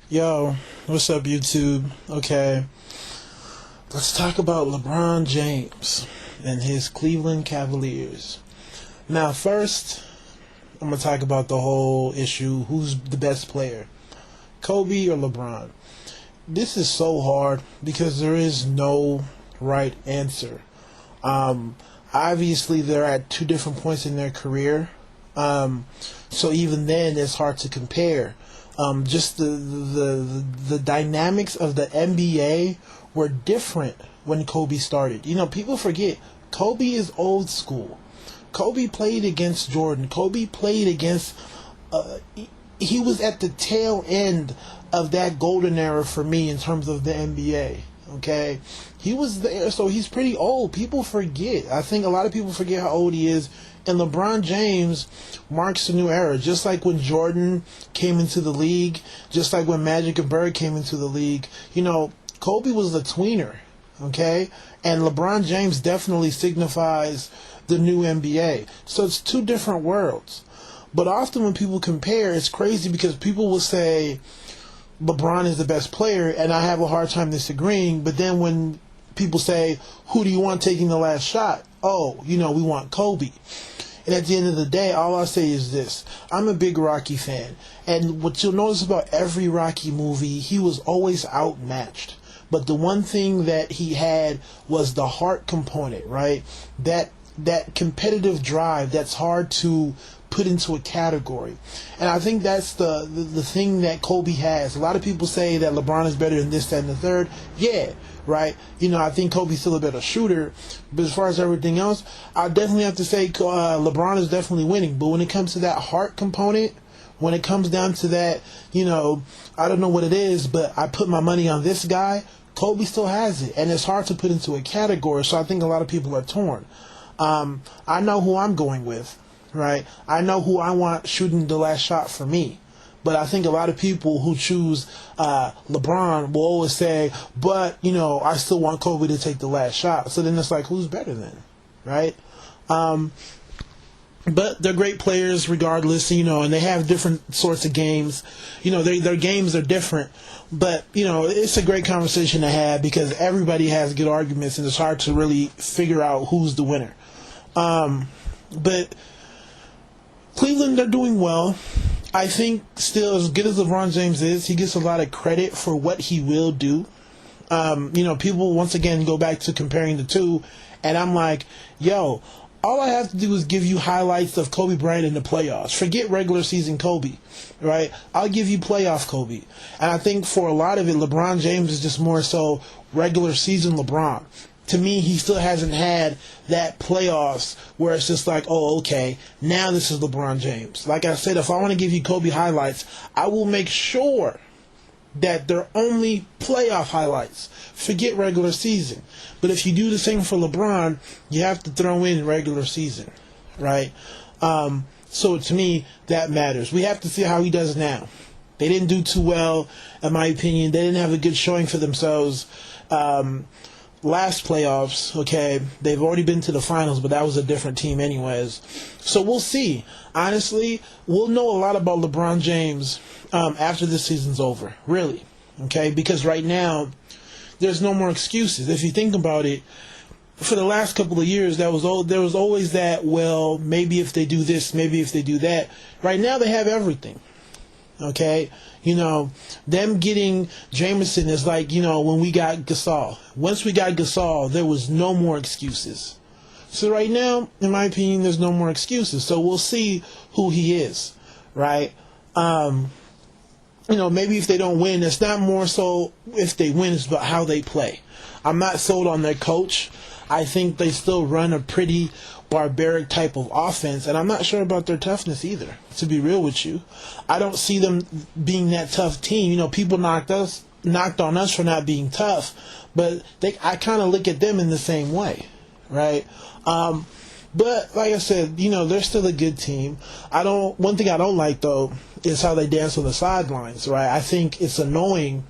Yo, what's up, YouTube? Okay, let's talk about LeBron James and his Cleveland Cavaliers. Now, first, I'm gonna talk about the whole issue: who's the best player, Kobe or LeBron? This is so hard because there is no right answer. Um, Obviously, they're at two different points in their career, um, so even then, it's hard to compare. Just the dynamics of the NBA were different when Kobe started. People forget Kobe is old school. Kobe played against Jordan. Kobe played against. He was at the tail end of that golden era for me in terms of the NBA. Okay, he was there, so he's pretty old. People forget. I think a lot of people forget how old he is. And LeBron James marks a new era, just like when Jordan came into the league, just like when Magic and Bird came into the league. Kobe was a tweener, okay, and LeBron James definitely signifies the new NBA. So it's two different worlds. But often when people compare, it's crazy because people will say LeBron is the best player, and I have a hard time disagreeing. But then when people say, who do you want taking the last shot? Oh, we want Kobe. And at the end of the day, all I'll say is this. I'm a big Rocky fan. And what you'll notice about every Rocky movie, he was always outmatched. But the one thing that he had was the heart component, right? That competitive drive that's hard to put into a category. And I think that's the thing that Kobe has. A lot of people say that LeBron is better than this, that, and the third. Yeah, right. I think Kobe's still a better shooter. But as far as everything else, I definitely have to say LeBron is definitely winning. But when it comes to that heart component, when it comes down to that, I don't know what it is, but I put my money on this guy, Kobe still has it. And it's hard to put into a category, so I think a lot of people are torn. I know who I'm going with, right? I know who I want shooting the last shot for me. But I think a lot of people who choose LeBron will always say, but, I still want Kobe to take the last shot. So then it's like, who's better then, right? But they're great players regardless, and they have different sorts of games. Their games are different. But, it's a great conversation to have because everybody has good arguments and it's hard to really figure out who's the winner. But Cleveland, they're doing well. I think still, as good as LeBron James is, he gets a lot of credit for what he will do. People once again go back to comparing the two, and I'm like, yo, all I have to do is give you highlights of Kobe Bryant in the playoffs. Forget regular season Kobe, right? I'll give you playoff Kobe. And I think for a lot of it, LeBron James is just more so regular season LeBron. To me, he still hasn't had that playoffs where it's just like, oh, okay, now this is LeBron James. Like I said, if I want to give you Kobe highlights, I will make sure that they're only playoff highlights. Forget regular season. But if you do the same for LeBron, you have to throw in regular season, right? So to me, that matters. We have to see how he does now. They didn't do too well, in my opinion. They didn't have a good showing for themselves. Last playoffs, okay, they've already been to the finals, but that was a different team anyways. So we'll see. Honestly, we'll know a lot about LeBron James after this season's over, really, okay? Because right now, there's no more excuses. If you think about it, for the last couple of years, there was always that, well, maybe if they do this, maybe if they do that. Right now, they have everything. Okay, them getting Jameson is like, when we got Gasol. Once we got Gasol, there was no more excuses. So right now, in my opinion, there's no more excuses. So we'll see who he is, right? Maybe if they don't win, it's not more so if they win, it's about how they play. I'm not sold on their coach. I think they still run a pretty barbaric type of offense, and I'm not sure about their toughness either, to be real with you. I don't see them being that tough team. People knocked on us for not being tough, but I kind of look at them in the same way, right? But like I said, they're still a good team. One thing I don't like though is how they dance on the sidelines, right? I think it's annoying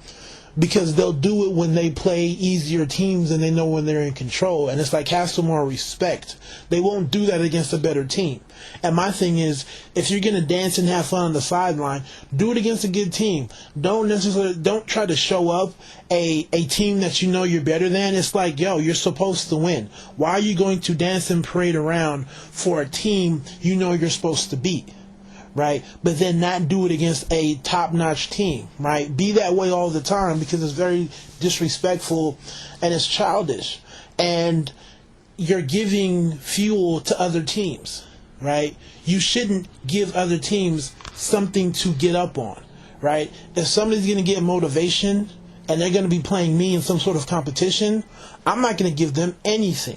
because they'll do it when they play easier teams and they know when they're in control. And it's like, have some more respect. They won't do that against a better team. And my thing is, if you're going to dance and have fun on the sideline, do it against a good team. Don't try to show up a team that you know you're better than. It's like, yo, you're supposed to win. Why are you going to dance and parade around for a team you know you're supposed to beat? Right? But then not do it against a top-notch team, right? Be that way all the time, because it's very disrespectful and it's childish. And you're giving fuel to other teams, right? You shouldn't give other teams something to get up on, right? If somebody's going to get motivation and they're going to be playing me in some sort of competition, I'm not going to give them anything.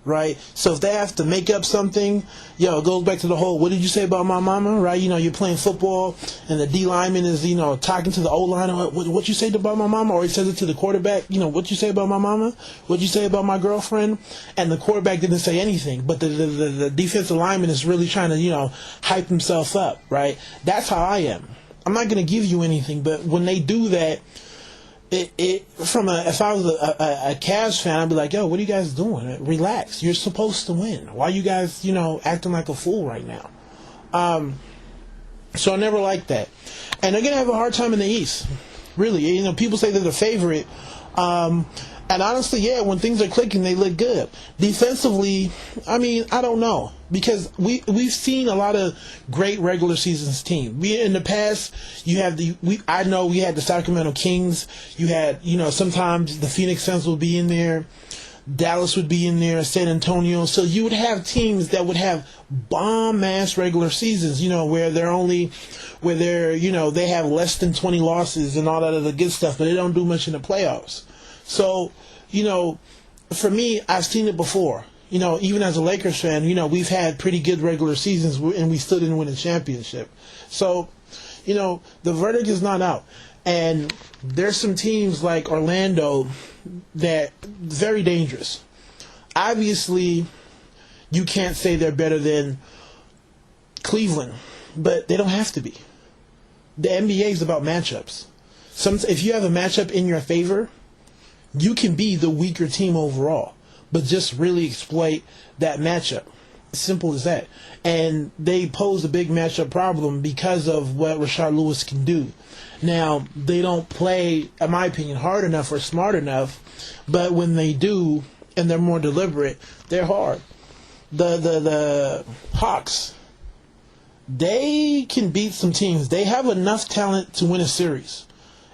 Right? So if they have to make up something, it goes back to the whole, what did you say about my mama? Right? You're playing football and the D lineman is, talking to the O line, what you say about my mama? Or he says it to the quarterback, what you say about my mama? What you say about my girlfriend? And the quarterback didn't say anything, but the defensive lineman is really trying to, hype himself up, right? That's how I am. I'm not going to give you anything, but when they do that, if I was a Cavs fan, I'd be like, yo, what are you guys doing? Relax. You're supposed to win. Why are you guys, acting like a fool right now? So I never liked that. And they're going to have a hard time in the East. Really. People say they're the favorite. And honestly, when things are clicking, they look good. Defensively, I don't know. Because we've seen a lot of great regular seasons team. In the past, I know we had the Sacramento Kings. You had, sometimes the Phoenix Suns would be in there. Dallas would be in there, San Antonio. So you would have teams that would have bomb-ass regular seasons, where they have less than 20 losses and all that other good stuff, but they don't do much in the playoffs. So, for me, I've seen it before. Even as a Lakers fan, we've had pretty good regular seasons and we still didn't win a championship. So, the verdict is not out. And there's some teams like Orlando that very dangerous. Obviously, you can't say they're better than Cleveland, but they don't have to be. The NBA is about matchups. If you have a matchup in your favor, you can be the weaker team overall, but just really exploit that matchup. Simple as that. And they pose a big matchup problem because of what Rashard Lewis can do. Now, they don't play, in my opinion, hard enough or smart enough, but when they do, and they're more deliberate, they're hard. The Hawks, they can beat some teams. They have enough talent to win a series.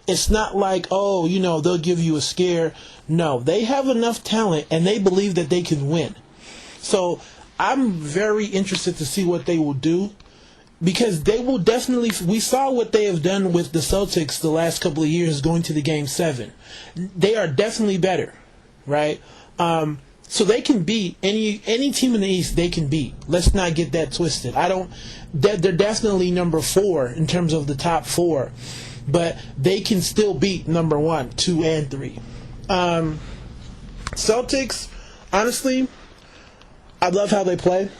It's not like, they'll give you a scare. No, they have enough talent, and they believe that they can win. So I'm very interested to see what they will do, because they will definitely, we saw what they have done with the Celtics the last couple of years going to the Game 7. They are definitely better, right? So they can beat any team in the East. They can beat. Let's not get that twisted. They're definitely number 4 in terms of the top 4. But they can still beat number 1, 2, and 3. Celtics, honestly, I love how they play.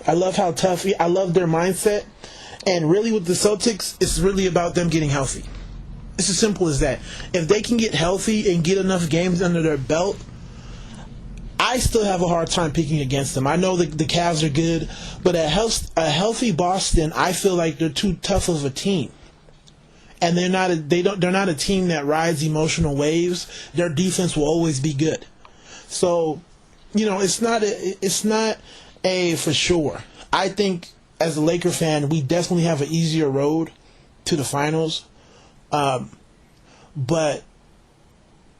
I love how tough. I love their mindset. And really with the Celtics, it's really about them getting healthy. It's as simple as that. If they can get healthy and get enough games under their belt, I still have a hard time picking against them. I know the Cavs are good, but a healthy Boston, I feel like they're too tough of a team. And they're not a team that rides emotional waves. Their defense will always be good. So, it's not a for sure. I think as a Laker fan, we definitely have an easier road to the finals. But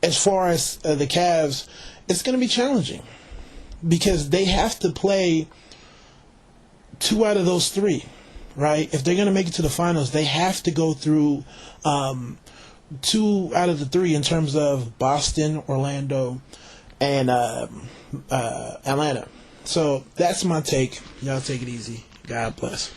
as far as the Cavs, it's going to be challenging because they have to play 2 out of those 3. Right? If they're going to make it to the finals, they have to go through 2 out of the 3 in terms of Boston, Orlando, and Atlanta. So that's my take. Y'all take it easy. God bless.